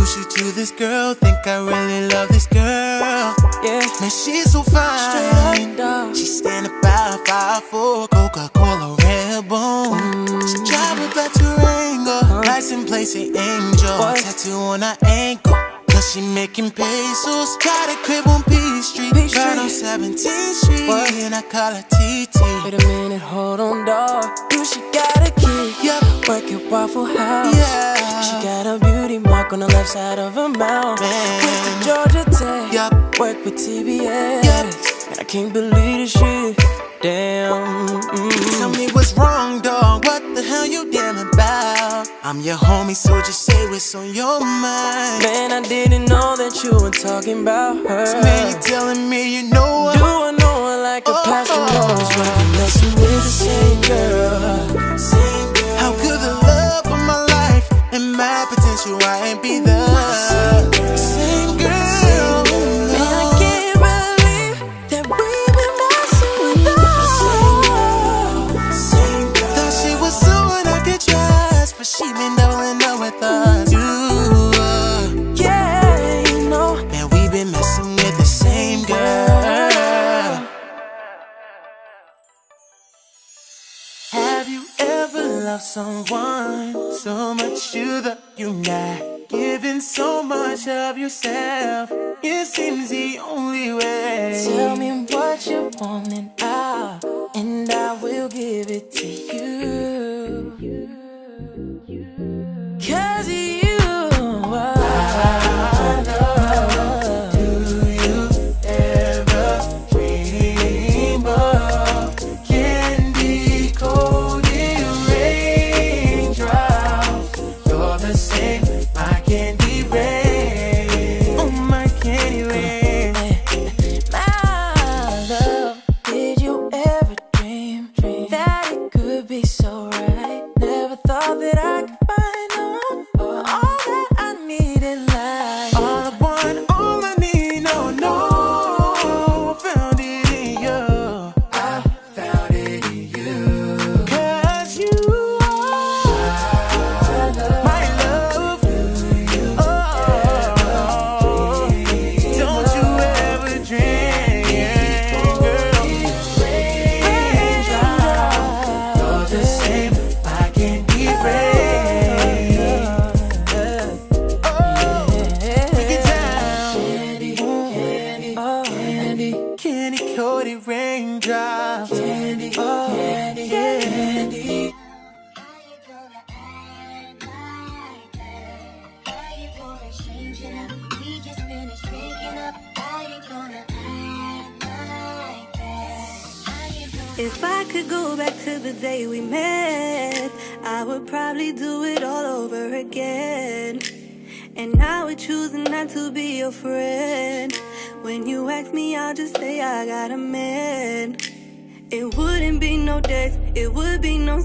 introduce you to this girl. Think I really love this girl. Yeah, man, she's so fine. She's standing about 5'4", Coca-Cola Red Bull. She drive a black Durango, license plate say Angel. Tattoo on her ankle, cause she making pesos. Got a crib on P-Street, right on 17th Street, and I call her TT. Wait a minute, hold on, dawg. You, she got a kid, work at Waffle House. She got a beauty mark on the left side of her mouth. With the Georgia Tech, work with TBS. And I can't believe this shit, damn. Tell me what's wrong, dog, what the hell you damn about? I'm your homie, so just say what's on your mind. Man, I didn't know that you were talking about her. So man, you telling me you know her? Do I know her like a pastor knows when I'm messing with the same girl? How could the love of my life and my potential, I ain't be the same girl? Man, I can't believe that we've been messing with her. Thought she was someone I could trust, but she been doubling up with us too. Yeah, you know, man, we've been messing with the same girl. Have you ever loved someone so much that you're not giving so much of yourself? It seems the only way. Tell me what you want and I will give it to you. Cause you are. Do you ever dream of candy coated raindrops? You're the same, my candy rain. Oh, my candy rain. My love, did you ever dream that it could be so right? Never thought that I could find all that I need in life. All I want, all I need, no, I found it in you. I found it in you. Cause you are my love. Don't you ever dream, girl. You're the same, I can't be brave. Candy coated raindrops. Candy, candy, candy. If I could go back to the day we met, I would probably do it all over again. And I would choose not to be your friend. When you ask me, I'll just say I got a man. It wouldn't be no dates, it would be no